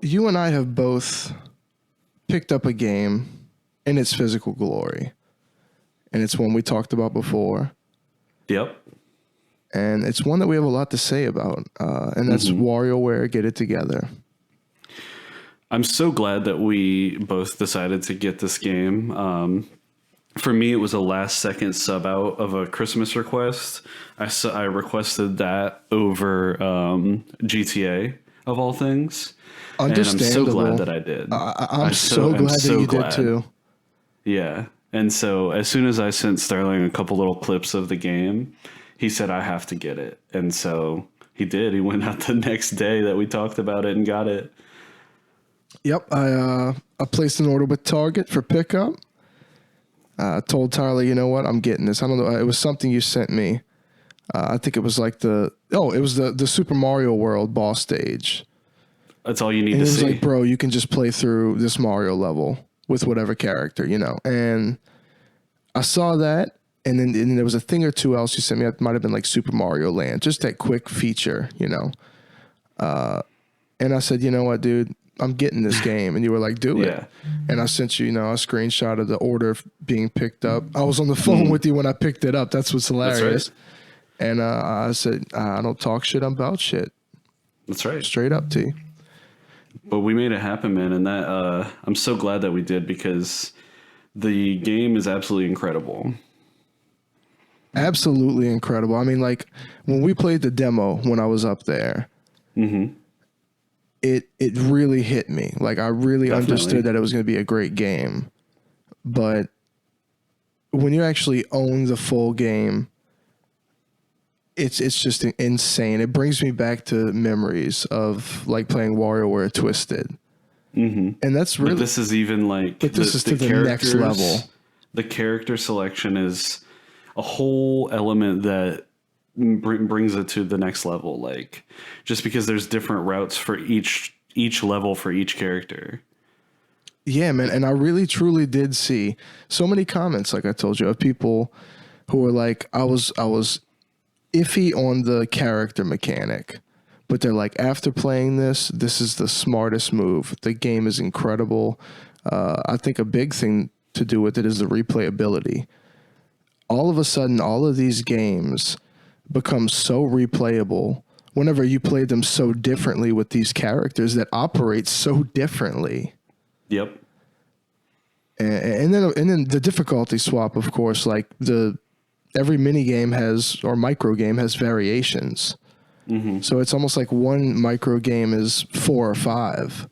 you and I have both picked up a game in its physical glory. And it's one we talked about before. Yep. And it's one that we have a lot to say about. And that's WarioWare Get It Together. I'm so glad that we both decided to get this game. For me, it was a last second sub out of a Christmas request. I requested that over GTA of all things. Understandable. And I'm so glad that I did. I'm so glad that you did too. Yeah. And so as soon as I sent Sterling a couple little clips of the game, he said, I have to get it. And so he did. He went out the next day that we talked about it and got it. Yep. I placed an order with Target for pickup. I told Tyler, you know what? I'm getting this. I don't know. It was something you sent me. I think it was like the Super Mario World boss stage. That's all you need and to see. It was like, bro, you can just play through this Mario level with whatever character, you know. And I saw that, and then there was a thing or two else you sent me. It might have been like Super Mario Land, just that quick feature, you know. And I said, you know what, dude, I'm getting this game. And you were like, do it. And I sent you, a screenshot of the order being picked up. I was on the phone with you when I picked it up. That's what's hilarious. That's right. And I said, I don't talk shit, I'm about shit. That's right. Straight up, T. But we made it happen, man. And that I'm so glad that we did, because the game is absolutely incredible. Absolutely incredible. I mean, like, when we played the demo when I was up there, it really hit me. Like, I really understood that it was going to be a great game. But when you actually own the full game, it's just insane. It brings me back to memories of like playing WarioWare Twisted. And that's really... But this is even like... But this is to the next level. The character selection is a whole element that brings it to the next level. Like, just because there's different routes for each level for each character. Yeah, man. And I really, truly did see so many comments, like I told you, of people who were like, I was iffy on the character mechanic, but they're like, after playing this is the smartest move. The game is incredible. I think a big thing to do with it is the replayability. All of a sudden, all of these games become so replayable whenever you play them so differently with these characters that operate so differently. Yep. And then the difficulty swap, of course, like every mini game or micro game has variations. So it's almost like one micro game is 4 or 5.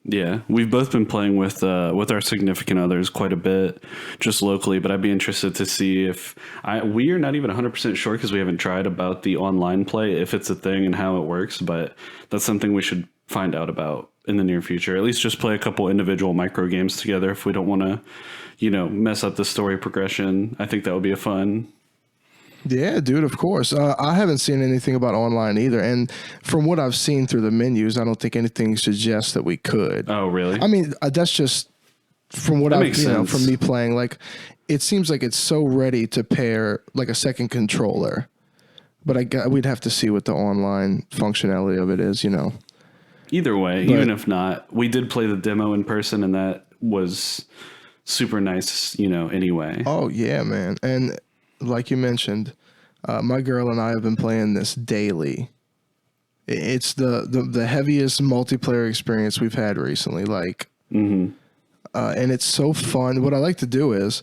Yeah, we've both been playing with our significant others quite a bit, just locally. But I'd be interested to see if we are not even 100% sure, because we haven't tried, about the online play, if it's a thing and how it works. But that's something we should find out about in the near future. At least just play a couple individual micro games together if we don't want to, mess up the story progression. I think that would be a fun. Yeah, dude, of course. I haven't seen anything about online either. And from what I've seen through the menus, I don't think anything suggests that we could. Oh, really? I mean, that's just from what I've, from me playing. Like, it seems like it's so ready to pair like a second controller. But we'd have to see what the online functionality of it is, Either way, even if not, we did play the demo in person, and that was super nice, anyway. Oh, yeah, man. And like you mentioned, my girl and I have been playing this daily. It's the heaviest multiplayer experience we've had recently. Like, and it's so fun. What I like to do is,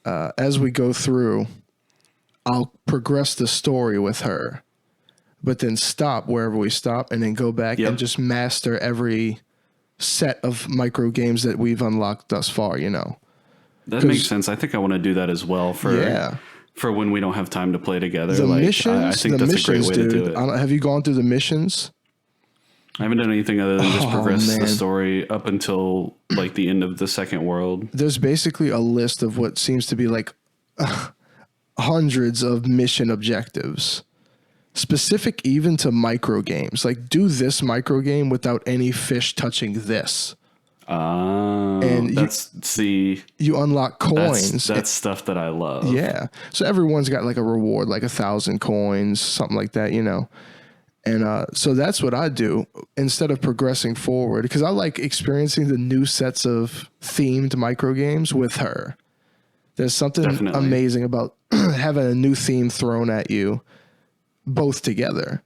as we go through, I'll progress the story with her, but then stop wherever we stop and then go back and just master every set of micro games that we've unlocked thus far, That makes sense. I think I want to do that as well for when we don't have time to play together. The missions, I think that's a great way to do it. Have you gone through the missions? I haven't done anything other than just progress the story up until like the end of the second world. There's basically a list of what seems to be like hundreds of mission objectives, specific even to micro games. Like, do this micro game without any fish touching this. And you unlock coins. That's stuff that I love. Yeah. So everyone's got like a reward, like 1,000 coins, something like that, And so that's what I do instead of progressing forward, because I like experiencing the new sets of themed micro games with her. There's something Definitely. amazing about having a new theme thrown at you both together.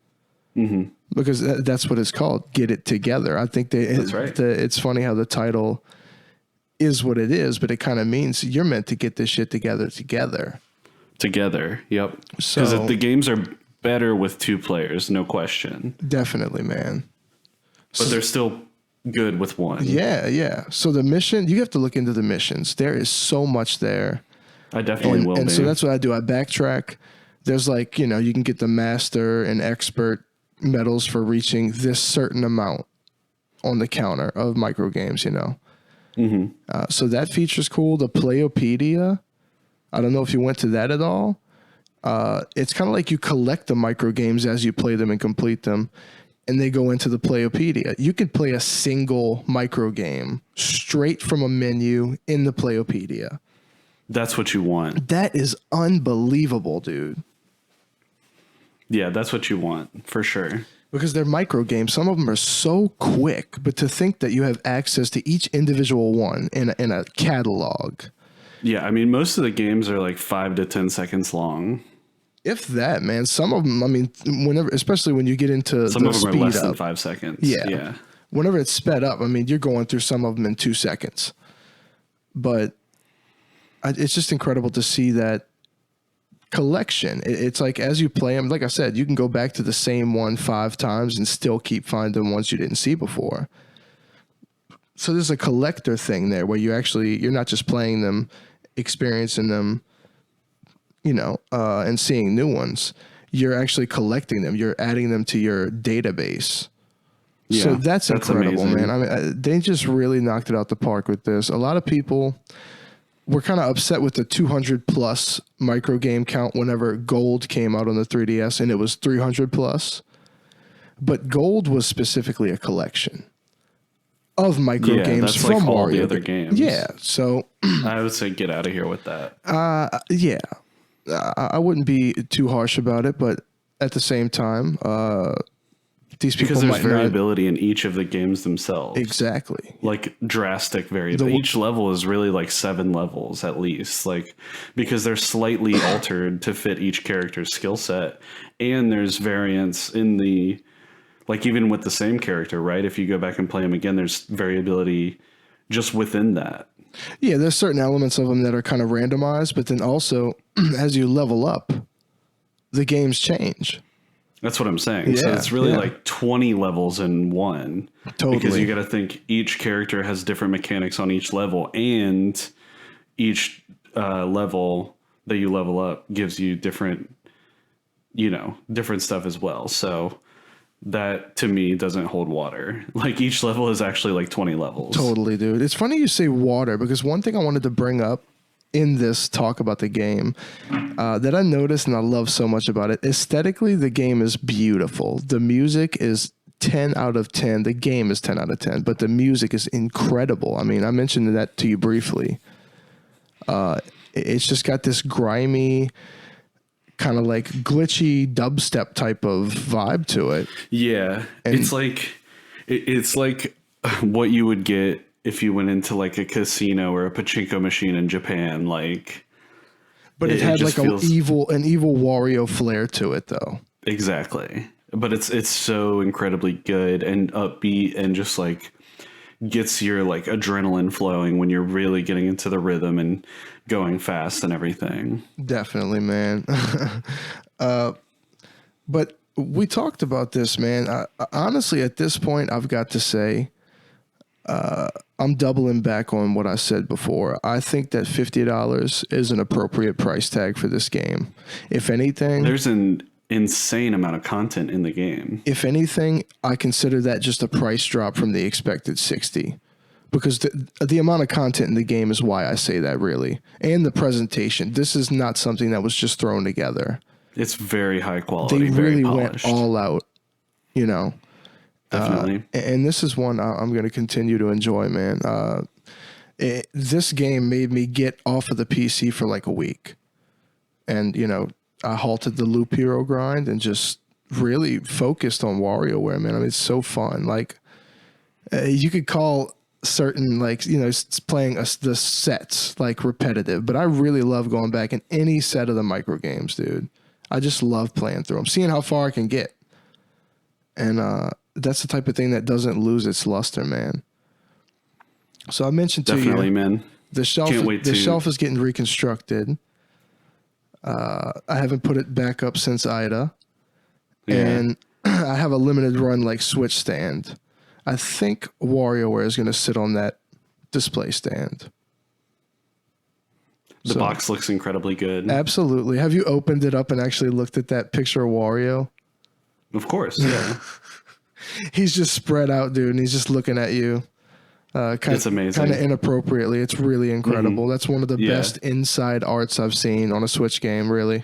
Mm-hmm. Because that's what it's called. Get it together. I think That's right. It's funny how the title is what it is, but it kind of means you're meant to get this shit together. Together. Yep. So Because the games are better with 2 players, no question. definitely, man. But they're still good with 1. Yeah. So the mission, you have to look into the missions. There is so much there. I definitely will. And so that's what I do. I backtrack. There's like, you can get the master and expert medals for reaching this certain amount on the counter of micro games, Mm-hmm. So that feature's cool. The Playopedia, I don't know if you went to that at all. It's kind of like you collect the micro games as you play them and complete them, and they go into the Playopedia. You could play a single micro game straight from a menu in the Playopedia. That's what you want. That is unbelievable, dude. Yeah, that's what you want, for sure. Because they're micro games. Some of them are so quick, but to think that you have access to each individual one in a catalog. Yeah, I mean, most of the games are like 5 to 10 seconds long. If that, man. Some of them, I mean, whenever, especially when you get into Some the of them speed are less up, than 5 seconds. Yeah. Whenever it's sped up, I mean, you're going through some of them in 2 seconds. But it's just incredible to see that collection. It's like as you play them, like I said, you can go back to the same one 5 times and still keep finding ones you didn't see before. So there's a collector thing there where you're not just playing them, experiencing them, and seeing new ones. You're actually collecting them. You're adding them to your database. Yeah, so that's incredible, amazing. man. I mean, they just really knocked it out the park with this. A lot of people were kind of upset with the 200 plus micro game count whenever Gold came out on the 3DS, and it was 300 plus. But Gold was specifically a collection of micro games that's from like all Wario. the other games. Yeah, so I would say get out of here with that. yeah, I wouldn't be too harsh about it, but at the same time, these people Because there's might variability in each of the games themselves. Exactly. Like drastic variability. Each level is really like 7 levels at least. Like, because they're slightly altered to fit each character's skill set. And there's variance in the, like even with the same character, right? If you go back and play them again, there's variability just within that. Yeah, there's certain elements of them that are kind of randomized, but then also as you level up, the games change. That's what I'm saying. So it's really like 20 levels in one. Totally. Because you got to think each character has different mechanics on each level, and each level that you level up gives you different, different stuff as well. So that to me doesn't hold water. Like each level is actually like 20 levels. Totally, dude. It's funny you say water, because one thing I wanted to bring up in this talk about the game that I noticed and I love so much about it, aesthetically, the game is beautiful. The music is 10 out of 10. The game is 10 out of 10, but the music is incredible. I mean, I mentioned that to you briefly. It's just got this grimy, kind of like glitchy dubstep type of vibe to it. Yeah. And it's like what you would get if you went into like a casino or a pachinko machine in Japan. Like, but it had like an evil Wario flair to it, though. Exactly. But it's so incredibly good and upbeat, and just like gets your like adrenaline flowing when you're really getting into the rhythm and going fast and everything. Definitely, man. But we talked about this, man. Honestly, at this point, I've got to say, I'm doubling back on what I said before. I think that $50 is an appropriate price tag for this game. If anything, there's an insane amount of content in the game. If anything, I consider that just a price drop from the expected 60, because the amount of content in the game is why I say that, really. And the presentation. This is not something that was just thrown together. It's very high quality. They really went all out, Definitely. And this is one I'm going to continue to enjoy, man. This game made me get off of the PC for like a week. And, I halted the Loop Hero grind and just really focused on WarioWare, man. I mean, it's so fun. Like, you could call certain, like, you know, playing the sets like repetitive, but I really love going back in any set of the micro games, dude. I just love playing through them, seeing how far I can get. And that's the type of thing that doesn't lose its luster, man. So I mentioned to Definitely, you, man. the shelf is getting reconstructed. I haven't put it back up since Ida. Yeah. And I have a limited run like Switch stand. I think WarioWare is going to sit on that display stand. The box looks incredibly good. Absolutely. Have you opened it up and actually looked at that picture of Wario? Of course, yeah. He's just spread out, dude, and he's just looking at you. It's amazing. Kind of inappropriately. It's really incredible. That's one of the best inside arts I've seen on a Switch game, really.